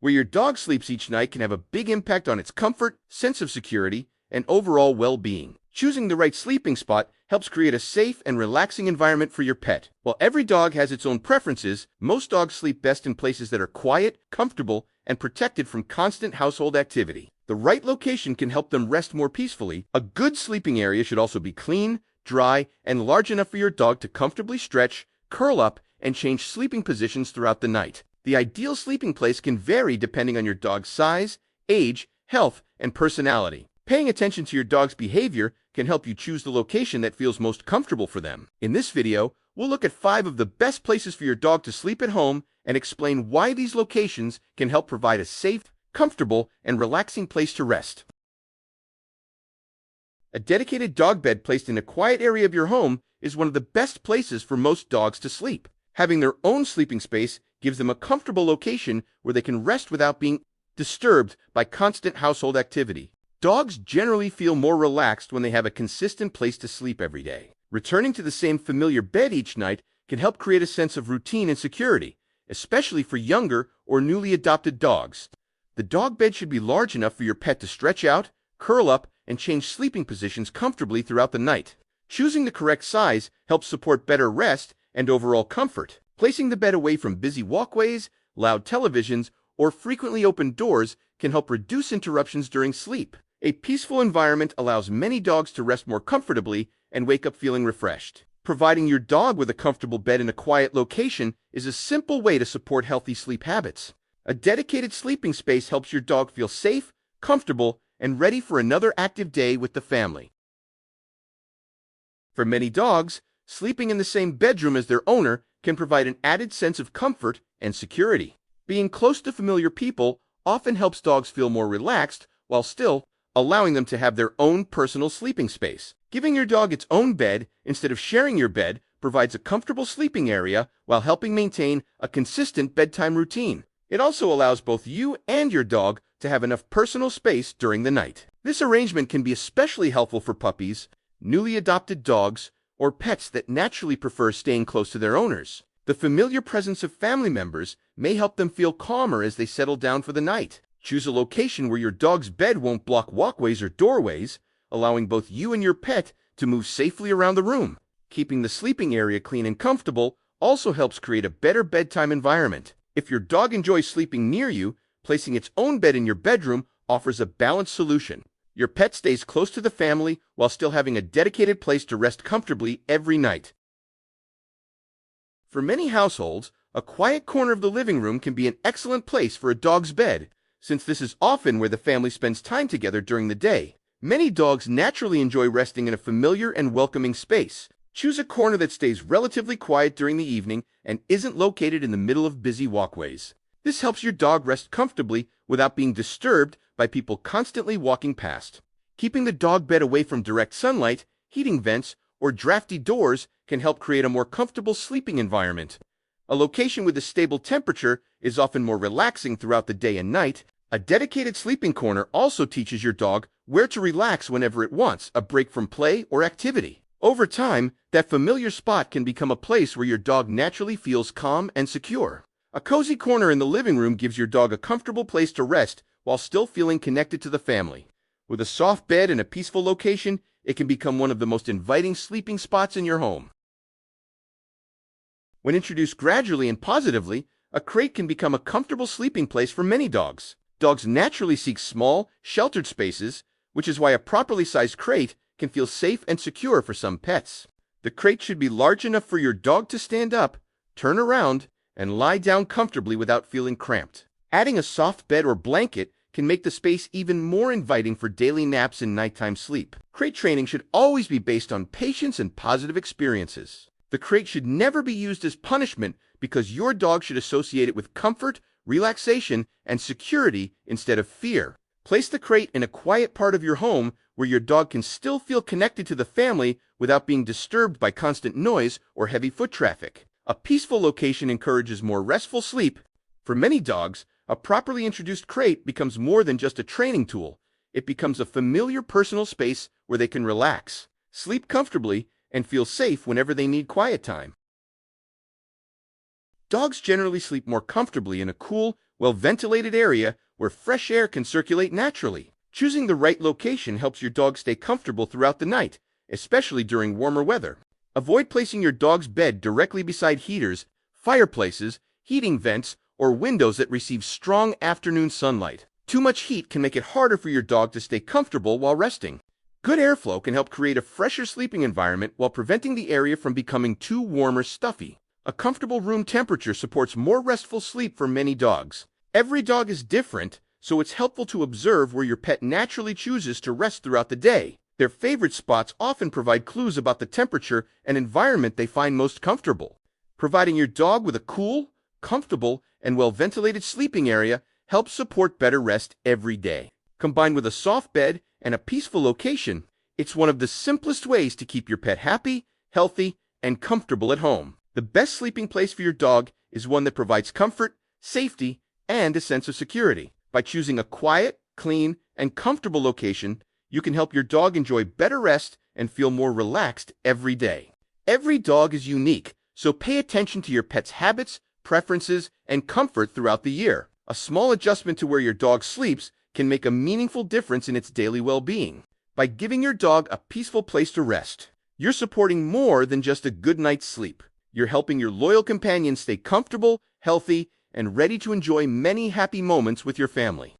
Where your dog sleeps each night can have a big impact on its comfort, sense of security, and overall well-being. Choosing the right sleeping spot helps create a safe and relaxing environment for your pet. While every dog has its own preferences, most dogs sleep best in places that are quiet, comfortable, and protected from constant household activity. The right location can help them rest more peacefully. A good sleeping area should also be clean, dry, and large enough for your dog to comfortably stretch, curl up, and change sleeping positions throughout the night. The ideal sleeping place can vary depending on your dog's size, age, health, and personality. Paying attention to your dog's behavior can help you choose the location that feels most comfortable for them. In this video, we'll look at 5 of the best places for your dog to sleep at home and explain why these locations can help provide a safe, comfortable, and relaxing place to rest. A dedicated dog bed placed in a quiet area of your home is one of the best places for most dogs to sleep. Having their own sleeping space gives them a comfortable location where they can rest without being disturbed by constant household activity. Dogs generally feel more relaxed when they have a consistent place to sleep every day. Returning to the same familiar bed each night can help create a sense of routine and security, especially for younger or newly adopted dogs. The dog bed should be large enough for your pet to stretch out, curl up, and change sleeping positions comfortably throughout the night. Choosing the correct size helps support better rest and overall comfort. Placing the bed away from busy walkways, loud televisions, or frequently opened doors can help reduce interruptions during sleep. A peaceful environment allows many dogs to rest more comfortably and wake up feeling refreshed. Providing your dog with a comfortable bed in a quiet location is a simple way to support healthy sleep habits. A dedicated sleeping space helps your dog feel safe, comfortable, and ready for another active day with the family. For many dogs, sleeping in the same bedroom as their owner can provide an added sense of comfort and security. Being close to familiar people often helps dogs feel more relaxed while still allowing them to have their own personal sleeping space. Giving your dog its own bed instead of sharing your bed provides a comfortable sleeping area while helping maintain a consistent bedtime routine. It also allows both you and your dog to have enough personal space during the night. This arrangement can be especially helpful for puppies, newly adopted dogs, or pets that naturally prefer staying close to their owners. The familiar presence of family members may help them feel calmer as they settle down for the night. Choose a location where your dog's bed won't block walkways or doorways, allowing both you and your pet to move safely around the room. Keeping the sleeping area clean and comfortable also helps create a better bedtime environment. If your dog enjoys sleeping near you, placing its own bed in your bedroom offers a balanced solution. Your pet stays close to the family while still having a dedicated place to rest comfortably every night. For many households, a quiet corner of the living room can be an excellent place for a dog's bed, since this is often where the family spends time together during the day. Many dogs naturally enjoy resting in a familiar and welcoming space. Choose a corner that stays relatively quiet during the evening and isn't located in the middle of busy walkways. This helps your dog rest comfortably without being disturbed by people constantly walking past. Keeping the dog bed away from direct sunlight, heating vents, or drafty doors can help create a more comfortable sleeping environment. A location with a stable temperature is often more relaxing throughout the day and night. A dedicated sleeping corner also teaches your dog where to relax whenever it wants a break from play or activity. Over time, that familiar spot can become a place where your dog naturally feels calm and secure. A cozy corner in the living room gives your dog a comfortable place to rest while still feeling connected to the family. With a soft bed and a peaceful location, it can become one of the most inviting sleeping spots in your home. When introduced gradually and positively, a crate can become a comfortable sleeping place for many dogs. Dogs naturally seek small, sheltered spaces, which is why a properly sized crate can feel safe and secure for some pets. The crate should be large enough for your dog to stand up, turn around, and lie down comfortably without feeling cramped. Adding a soft bed or blanket can make the space even more inviting for daily naps and nighttime sleep. Crate training should always be based on patience and positive experiences. The crate should never be used as punishment because your dog should associate it with comfort, relaxation, and security instead of fear. Place the crate in a quiet part of your home where your dog can still feel connected to the family without being disturbed by constant noise or heavy foot traffic. A peaceful location encourages more restful sleep. For many dogs, a properly introduced crate becomes more than just a training tool. It becomes a familiar personal space where they can relax, sleep comfortably, and feel safe whenever they need quiet time. Dogs generally sleep more comfortably in a cool, well-ventilated area where fresh air can circulate naturally. Choosing the right location helps your dog stay comfortable throughout the night, especially during warmer weather. Avoid placing your dog's bed directly beside heaters, fireplaces, heating vents, or windows that receive strong afternoon sunlight. Too much heat can make it harder for your dog to stay comfortable while resting. Good airflow can help create a fresher sleeping environment while preventing the area from becoming too warm or stuffy. A comfortable room temperature supports more restful sleep for many dogs. Every dog is different, so it's helpful to observe where your pet naturally chooses to rest throughout the day. Their favorite spots often provide clues about the temperature and environment they find most comfortable. Providing your dog with a cool, comfortable, and well-ventilated sleeping area helps support better rest every day. Combined with a soft bed and a peaceful location, it's one of the simplest ways to keep your pet happy, healthy, and comfortable at home. The best sleeping place for your dog is one that provides comfort, safety, and a sense of security. By choosing a quiet, clean, and comfortable location, you can help your dog enjoy better rest and feel more relaxed every day. Every dog is unique, so pay attention to your pet's habits, preferences, and comfort throughout the year. A small adjustment to where your dog sleeps can make a meaningful difference in its daily well-being. By giving your dog a peaceful place to rest, you're supporting more than just a good night's sleep. You're helping your loyal companion stay comfortable, healthy, and ready to enjoy many happy moments with your family.